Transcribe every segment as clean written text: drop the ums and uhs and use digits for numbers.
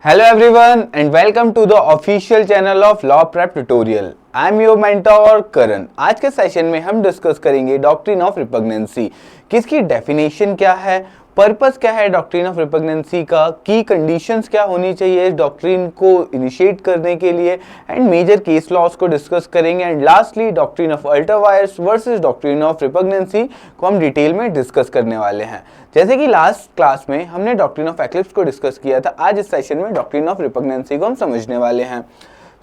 Hello everyone and welcome to the official channel of Law Prep Tutorial. I am your mentor करण। आज के session में हम discuss करेंगे doctrine of रिपग्नेंसी कि इसकी डेफिनेशन क्या है, पर्पस क्या है डॉक्ट्रिन ऑफ रिपग्नेंसी का, की कंडीशंस क्या होनी चाहिए इस डॉक्ट्रिन को इनिशिएट करने के लिए, एंड मेजर केस लॉस को डिस्कस करेंगे, and lastly doctrine of ultra vires versus doctrine of repugnancy को हम डिटेल में डिस्कस करने वाले हैं। जैसे कि लास्ट क्लास में हमने डॉक्ट्रिन ऑफ एक्लिप्स को डिस्कस किया था, आज इस सेशन में डॉक्ट्रिन ऑफ रिपग्नेंसी को हम समझने वाले हैं।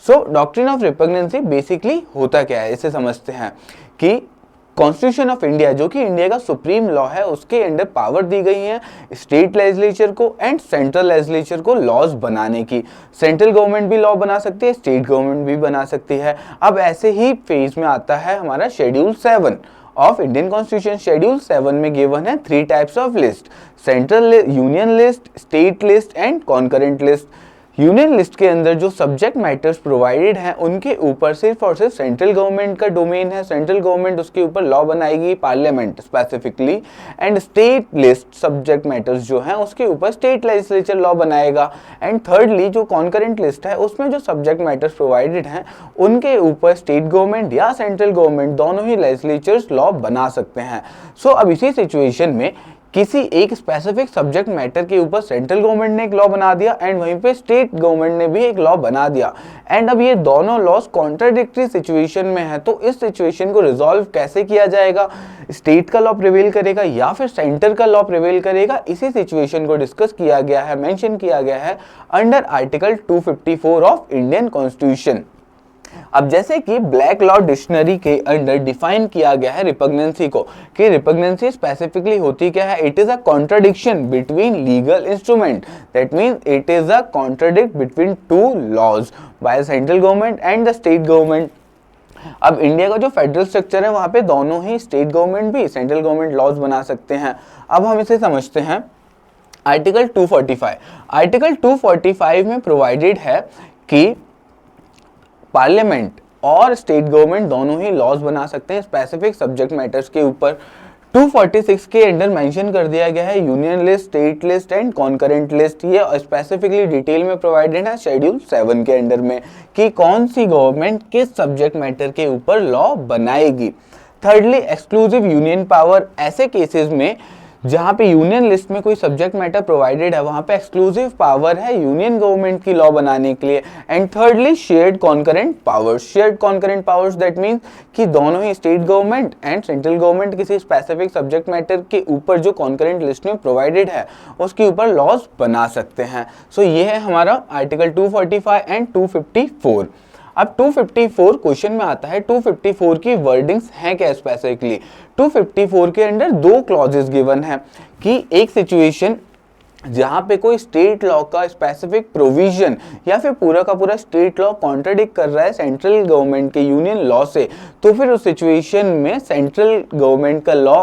सो डॉक्ट्रिन ऑफ रिपग्नेंसी बेसिकली होता क्या है, इसे समझते हैं कि कॉन्स्टिट्यूशन ऑफ इंडिया जो कि इंडिया का सुप्रीम लॉ है, उसके अंडर पावर दी गई है स्टेट लेजिस्लेचर को एंड सेंट्रल लेजिस्लेचर को लॉज बनाने की। सेंट्रल गवर्नमेंट भी लॉ बना सकती है, स्टेट गवर्नमेंट भी बना सकती है। अब ऐसे ही फेज में आता है हमारा schedule 7 of Indian constitution. Schedule 7 में गिवन है 3 types of list, central union list, state list and concurrent list. Union list के अंदर जो सब्जेक्ट मैटर्स प्रोवाइडेड हैं उनके ऊपर सिर्फ और सिर्फ सेंट्रल गवर्नमेंट का डोमेन है, सेंट्रल गवर्नमेंट उसके ऊपर लॉ बनाएगी, parliament specifically. And state list subject matters जो हैं उसके ऊपर स्टेट लेजिस्लेचर लॉ बनाएगा। एंड थर्डली जो कॉन्करेंट लिस्ट है उसमें जो सब्जेक्ट मैटर्स प्रोवाइडेड हैं उनके ऊपर स्टेट गवर्नमेंट या सेंट्रल गवर्नमेंट दोनों ही लेजिस्लेचर्स लॉ बना सकते हैं। सो अब इसी सिचुएशन में किसी एक स्पेसिफिक सब्जेक्ट मैटर के ऊपर सेंट्रल गवर्नमेंट ने एक लॉ बना दिया एंड वहीं पे स्टेट गवर्नमेंट ने भी एक लॉ बना दिया, एंड अब ये दोनों लॉज कॉन्ट्राडिक्टरी सिचुएशन में है। तो इस सिचुएशन को रिजॉल्व कैसे किया जाएगा, स्टेट का लॉ प्रिवेल करेगा या फिर सेंटर का लॉ प्रिवेल करेगा, इसी सिचुएशन को डिस्कस किया गया है, मेंशन किया गया है under article 254 of Indian constitution. अब जैसे कि ब्लैक लॉ डिक्शनरी के अंडर डिफाइन किया गया है रिपग्नेंसी को, कि रिपग्नेंसी स्पेसिफिकली होती क्या है, it is a contradiction between legal instrument, that means it is a contradict between two laws by central government and the state government. अब इंडिया का जो फेडरल स्ट्रक्चर है वहां पे दोनों ही स्टेट गवर्नमेंट भी सेंट्रल गवर्नमेंट लॉज बना सकते हैं। अब हम इसे समझते हैं आर्टिकल 245। आर्टिकल 245 में प्रोवाइडेड है कि पार्लियामेंट और स्टेट गवर्नमेंट दोनों ही लॉज बना सकते हैं स्पेसिफिक सब्जेक्ट मैटर्स के ऊपर। 246 के अंडर मेंशन कर दिया गया है union list, state list and concurrent list. ये स्पेसिफिकली डिटेल में प्रोवाइडेड है शेड्यूल 7 के अंडर में कि कौन सी गवर्नमेंट किस सब्जेक्ट मैटर के ऊपर लॉ बनाएगी। थर्डली एक्सक्लूसिव यूनियन पावर, ऐसे केसेस में जहां पे यूनियन लिस्ट में कोई सब्जेक्ट मैटर प्रोवाइडेड है वहां पे एक्सक्लूसिव पावर है यूनियन गवर्नमेंट की लॉ बनाने के लिए। And thirdly shared concurrent powers. Shared concurrent powers that means कि दोनों ही state government and central government किसी स्पेसिफिक सब्जेक्ट मैटर के ऊपर जो कॉन्करेंट लिस्ट में प्रोवाइडेड है उसके ऊपर लॉज बना सकते हैं। सो ये है हमारा आर्टिकल 245 एंड 254। अब 254 क्वेश्चन में आता है, 254 की वर्डिंग्स हैं क्या स्पेसिफिकली। 254 के अंदर 2 क्लॉजेस गिवन है कि एक सिचुएशन जहां पे कोई स्टेट लॉ का स्पेसिफिक प्रोविजन या फिर पूरा का पूरा स्टेट लॉ कॉन्ट्राडिक्ट कर रहा है सेंट्रल गवर्नमेंट के यूनियन लॉ से, तो फिर उस सिचुएशन में सेंट्रल गवर्नमेंट का लॉ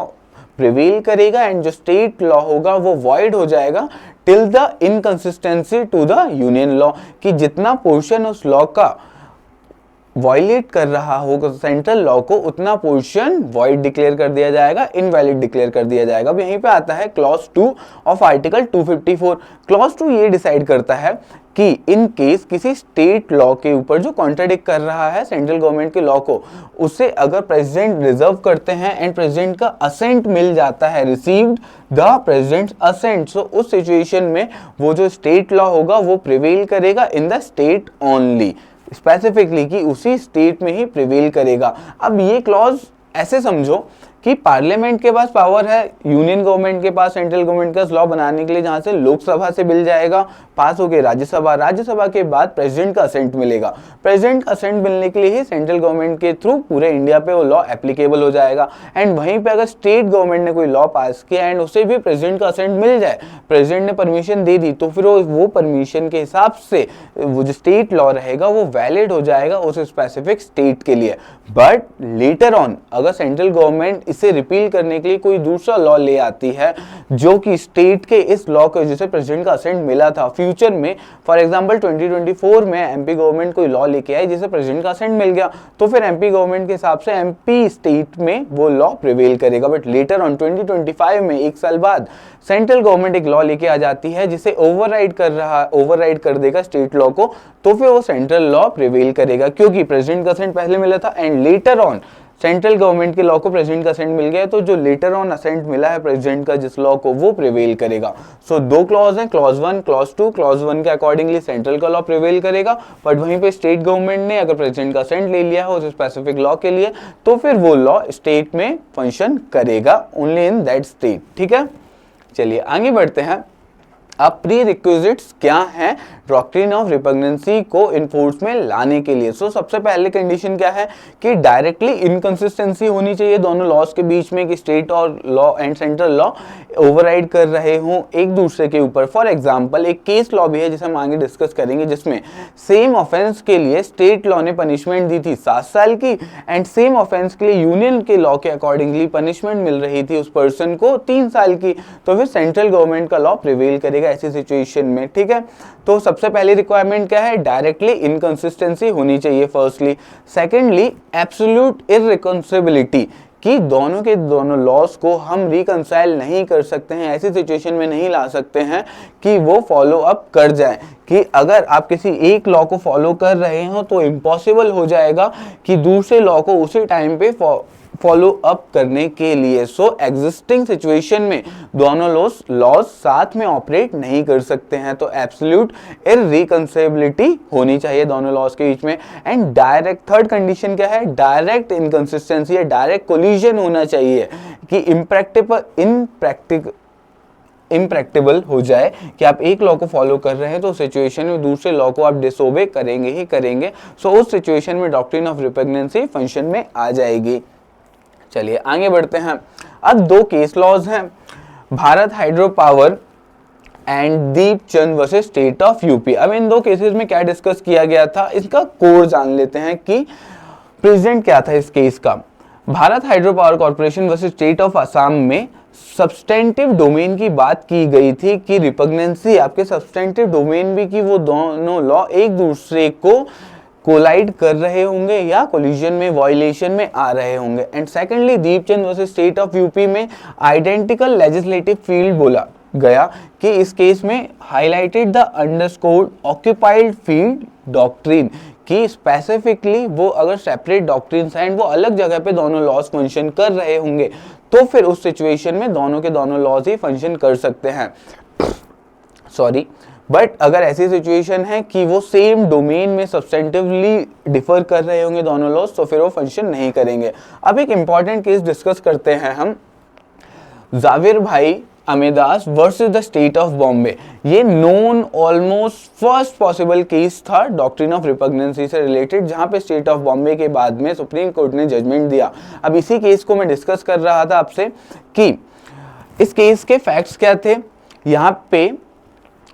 प्रिवेल करेगा एंड जो स्टेट लॉ होगा वो वॉइड हो जाएगा till the inconsistency to the union law, कि जितना पोर्शन उस लॉ का वायलेट कर रहा होगा सेंट्रल लॉ को उतना पोर्शन वॉइड डिक्लेयर कर दिया जाएगा, इनवैलिड डिक्लेयर कर दिया जाएगा। अब यहीं पे आता है क्लॉज 2 ऑफ आर्टिकल 254। क्लॉज 2 ये डिसाइड करता है कि इन केस किसी स्टेट लॉ के ऊपर जो कॉन्ट्राडिक्ट कर रहा है सेंट्रल गवर्नमेंट के लॉ को, उसे अगर प्रेसिडेंट रिजर्व करते हैं एंड प्रेसिडेंट का असेंट मिल जाता है, रिसीव्ड द प्रेसिडेंट असेंट, सो उस सिचुएशन में वो जो स्टेट लॉ होगा वो प्रिवेल करेगा in the state only, specifically कि उसी स्टेट में ही प्रिवेल करेगा। अब ये क्लॉज ऐसे समझो कि पार्लियामेंट के पास पावर है यूनियन गवर्नमेंट के पास सेंट्रल गवर्नमेंट का लॉ बनाने के लिए, जहां से लोकसभा से बिल जाएगा, पास होकर राज्यसभा, राज्यसभा के बाद प्रेसिडेंट का असेंट मिलेगा। प्रेसिडेंट का असेंट मिलने के लिए ही सेंट्रल गवर्नमेंट के थ्रू पूरे इंडिया पे वो लॉ एप्लीकेबल हो जाएगा। एंड वहीं पे अगर स्टेट गवर्नमेंट ने कोई लॉ पास किया एंड उसे भी प्रेसिडेंट का असेंट मिल जाए, प्रेसिडेंट ने परमिशन दे दी, तो फिर वो परमिशन के हिसाब से वो जो स्टेट लॉ रहेगा वो वैलिड हो जाएगा उस स्पेसिफिक स्टेट के लिए। बट लेटर ऑन अगर सेंट्रल गवर्नमेंट इसे रिपील करने के लिए कोई दूसरा लॉ ले आती है जो कि स्टेट के इस लॉ को जिसे प्रेसिडेंट का असेंट मिला था, फ्यूचर में फॉर एग्जांपल 2024 में एमपी गवर्नमेंट कोई लॉ लेके आई जिसे प्रेसिडेंट का असेंट मिल गया, तो फिर एमपी गवर्नमेंट के हिसाब से एमपी स्टेट में वो लॉ प्रिवेल करेगा। बट लेटर ऑन 2025 में, एक साल बाद, सेंट्रल गवर्नमेंट एक लॉ लेके आ जाती है जिसे ओवरराइड कर देगा स्टेट लॉ को, तो फिर वो सेंट्रल लॉ प्रिवेल करेगा, क्योंकि प्रेसिडेंट का असेंट पहले मिला था and later on central government के लॉ को प्रेसिडेंट का असेंट मिल गया है, तो जो लेटर ऑन असेंट मिला है प्रेसिडेंट का जिस लॉ को, वो प्रिवेल करेगा। सो दो क्लॉज हैं, क्लॉज 1, क्लॉज 2। क्लॉज 1 के अकॉर्डिंगली सेंट्रल का लॉ प्रिवेल करेगा, बट वहीं पे स्टेट गवर्नमेंट ने अगर प्रेसिडेंट का असेंट ले लिया है उस स्पेसिफिक लॉ के लिए, तो फिर वो लॉ स्टेट में फंक्शन करेगा ओनली इन दैट स्टेट। ठीक है, चलिए आगे बढ़ते हैं। अब प्री रिक्विजिट्स क्या हैं डॉक्ट्रिन ऑफ रिपग्नेंसी को इन्फोर्स में लाने के लिए? सबसे पहले कंडीशन क्या है कि डायरेक्टली इनकंसिस्टेंसी होनी चाहिए दोनों लॉज के बीच में, कि स्टेट और law and central law override कर रहे हों एक दूसरे के ऊपर। फॉर एग्जांपल एक केस लॉ भी है जिसे हम आगे डिस्कस करेंगे, जिसमें सेम ऑफेंस के लिए स्टेट लॉ ने पनिशमेंट दी थी 7 साल की एंड सेम ऑफेंस के लिए यूनियन के लॉ के अकॉर्डिंगली पनिशमेंट मिल रही थी उस पर्सन को 3 साल की, तो फिर सेंट्रल गवर्नमेंट का लॉ प्रिवेल करेगा ऐसी सिचुएशन में। ठीक है, तो सबसे पहली रिक्वायरमेंट क्या है? डायरेक्टली इनकंसिस्टेंसी होनी चाहिए फर्स्टली। सेकेंडली एब्सोल्यूट इररिकॉन्सिबिलिटी, कि दोनों के दोनों लॉस को हम रिकंसाइल नहीं कर सकते हैं, ऐसी सिचुएशन में नहीं ला सकते हैं कि वो फॉलो अप कर जाए, कि अगर आप किसी एक लॉ को फॉलो कर रहे हो तो इम्पॉसिबल हो जाएगा कि दूसरे लॉ को उसी टाइम पे फॉलो अप करने के लिए। सो एग्जिस्टिंग सिचुएशन में दोनों लॉज साथ में ऑपरेट नहीं कर सकते हैं, तो एब्सोल्यूट इररिकंसिबिलिटी होनी चाहिए दोनों लॉज के बीच में। एंड डायरेक्ट, थर्ड कंडीशन क्या है? डायरेक्ट इनकंसिस्टेंसी या डायरेक्ट कोलिजन होना चाहिए, कि इम्प्रैक्टिबल हो जाए कि आप एक लॉ को फॉलो कर रहे हैं तो सिचुएशन में दूसरे लॉ को आप डिसोबे करेंगे ही करेंगे। सो उस सिचुएशन में डॉक्ट्रिन ऑफ रिपग्नेंसी फंक्शन में आ जाएगी। चलिए आगे बढ़ते हैं। अब 2 केस लॉज हैं, Bharat hydro power and Deepchand versus state of UP. अब इन 2 केसेस में क्या डिस्कस किया गया था, इसका कोर जान लेते हैं कि प्रेसिडेंट क्या था इस केस का। Bharat hydro power corporation versus state of Assam में सब्सटेंटिव डोमेन की बात की गई थी, कि रिपग्नेंसी आपके सब्सटेंटिव डोमेन भी, कि वो दोनों लॉ एक दूसरे को कोलाइड कर रहे होंगे या कोलिजन में, वायलेशन में आ रहे होंगे। And secondly Deepchand versus state of UP में आइडेंटिकल लेजिस्लेटिव फील्ड बोला गया, कि इस केस में highlighted the underscored occupied field doctrine, कि स्पेसिफिकली वो अगर सेपरेट डॉक्ट्रिन्स हैं, वो अलग जगह पे दोनों लॉज फंक्शन कर रहे होंगे, तो फिर उस सिचुएशन में दोनों के दोनों लॉज ही फंक्शन कर सकते हैं। सॉरी, बट अगर ऐसी सिचुएशन है कि वो सेम डोमेन में सब्सटेंटिवली डिफर कर रहे होंगे दोनों लॉज, तो फिर वो फंक्शन नहीं करेंगे। अब एक इंपॉर्टेंट केस डिस्कस करते हैं हम, Zaverbhai Amaidas versus the state of Bombay. ये known almost first possible case था डॉक्ट्रिन ऑफ रिपग्नेंसी से रिलेटेड, जहां पे स्टेट ऑफ बॉम्बे के बाद में सुप्रीम कोर्ट ने जजमेंट दिया। अब इसी केस को मैं डिस्कस कर रहा था आपसे कि इस केस के फैक्ट्स क्या थे। यहाँ पे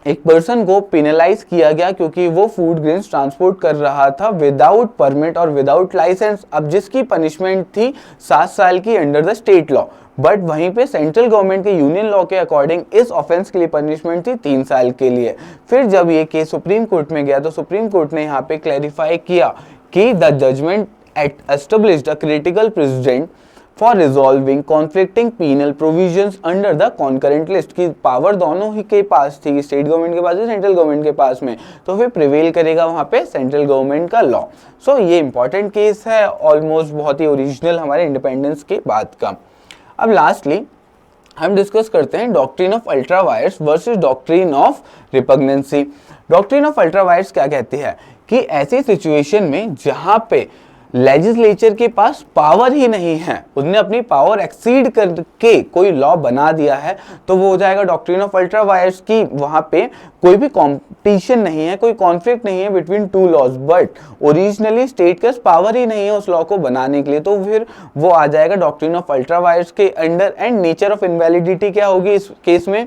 एक पर्सन को पेनलाइज किया गया क्योंकि वो फूड ग्रेन्स ट्रांसपोर्ट कर रहा था विदाउट परमिट और विदाउट लाइसेंस, अब जिसकी पनिशमेंट थी 7 साल की under the state law. But वहीं पे सेंट्रल गवर्नमेंट के यूनियन लॉ के अकॉर्डिंग इस ऑफेंस के लिए पनिशमेंट थी 3 साल के लिए। फिर जब ये केस सुप्रीम कोर्ट में गया तो सुप्रीम कोर्ट ने यहाँ पे क्लैरिफाई किया कि the judgment established a critical precedent for resolving conflicting penal provisions under the concurrent list, की पावर दोनों ही के पास थी, स्टेट गवर्नमेंट के पास है, सेंट्रल गवर्नमेंट के पास में, तो फिर प्रिवेल करेगा वहां पे सेंट्रल गवर्नमेंट का लॉ। सो ये इंपॉर्टेंट केस है, ऑलमोस्ट बहुत ही ओरिजिनल हमारे इंडिपेंडेंस के बाद का। अब लास्टली हम डिस्कस करते हैं doctrine of ultra vires versus doctrine of repugnancy. Doctrine of ultra vires क्या कहती है कि ऐसी सिचुएशन में जहां पे लेजिस्लेचर के पास पावर ही नहीं है, उसने अपनी पावर एक्सीड करके कोई लॉ बना दिया है, तो वो हो जाएगा डॉक्ट्रिन ऑफ अल्ट्रा वायर्स की वहां पे कोई भी कॉम्पिटिशन नहीं है, कोई कॉन्फ्लिक्ट नहीं है between 2 laws, but originally state के पास पावर ही नहीं है उस लॉ को बनाने के लिए, तो फिर वो आ जाएगा डॉक्ट्रिन ऑफ अल्ट्रा वायर्स के अंडर। एंड नेचर ऑफ इनवैलिडिटी क्या होगी इस केस में?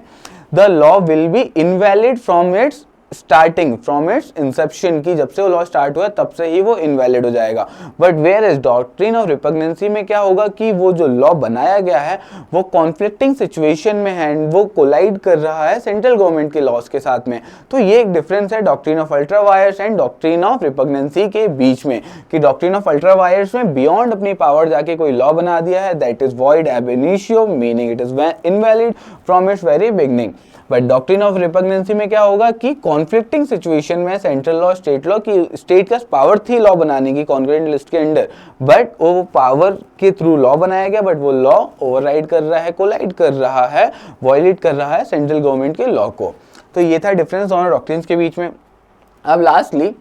The law will be invalid from it's starting from its inception की जब से वो लॉ स्टार्ट हुआ तब से ही वो इनवैलिड हो जाएगा। But where is doctrine of repugnancy में क्या होगा कि वो जो लॉ बनाया गया है वो कॉन्फ्लिक्टिंग सिचुएशन में है, वो कोलाइड कर रहा है सेंट्रल गवर्नमेंट के लॉस के साथ में। तो ये एक डिफरेंस है doctrine of ultra vires and doctrine of repugnancy के बीच में, कि डॉक्ट्रिन ऑफ अल्ट्रा वायर्स में बियॉन्ड अपनी पावर जाके कोई लॉ बना दिया है, that is void ab initio, meaning it is invalid from its very beginning. But doctrine of repugnancy में क्या होगा कि कॉन्फ्लिक्टिंग सिचुएशन में सेंट्रल लॉ की स्टेट का पावर थी लॉ बनाने की कॉन्करेंट लिस्ट के अंडर, बट वो पावर के थ्रू लॉ बनाया गया, बट वो लॉ ओवरराइड कर रहा है, कोलाइड कर रहा है, वॉयलेट कर रहा है सेंट्रल गवर्नमेंट के लॉ को। तो ये था डिफरेंस दोनों डॉक्ट्रिन्स के बीच में। अब लास्टली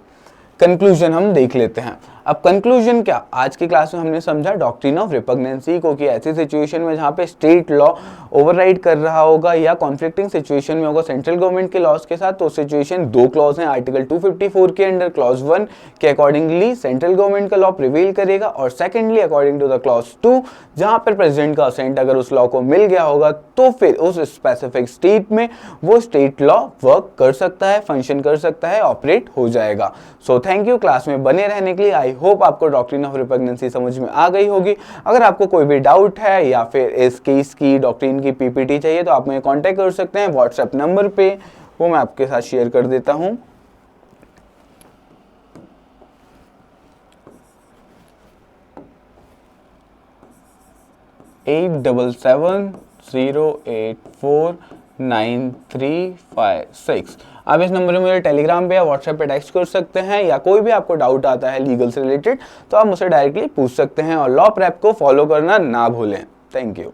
कंक्लूजन हम देख लेते हैं। अब कंक्लूजन क्या, आज की क्लास में हमने समझा डॉक्ट्रिन ऑफ रिपग्नेंसी को कि ऐसी सिचुएशन में जहां पे स्टेट लॉ ओवरराइड कर रहा होगा या कॉन्फ्लिक्टिंग सिचुएशन में होगा सेंट्रल गवर्नमेंट के लॉस के साथ, तो सिचुएशन दो क्लॉज हैं आर्टिकल 254 के अंडर। क्लॉज 1 के अकॉर्डिंगली सेंट्रल गवर्नमेंट का लॉ प्रिवेल करेगा, और secondly according to the clause 2 जहां पर प्रेसिडेंट का असेंट अगर उस लॉ को मिल गया होगा तो फिर उस स्पेसिफिक स्टेट में वो स्टेट लॉ वर्क कर सकता है, फंक्शन कर सकता है, ऑपरेट हो जाएगा। सो थैंक यू क्लास में बने रहने के लिए। आई होप आपको डॉक्ट्रिन ऑफ रिपग्नेंसी समझ में आ गई होगी। अगर आपको कोई भी डाउट है या फिर इस केस की डॉक्ट्रिन की पीपीटी चाहिए तो आप मुझे कांटेक्ट कर सकते हैं व्हाट्सएप नंबर पे, वो मैं आपके साथ शेयर कर देता हूं। एट 77784935 आप इस नंबर में मुझे टेलीग्राम पे या व्हाट्सएप पे टेक्स्ट कर सकते हैं, या कोई भी आपको डाउट आता है लीगल से रिलेटेड तो आप मुझसे डायरेक्टली पूछ सकते हैं। और लॉ प्रेप को फॉलो करना ना भूलें। Thank you.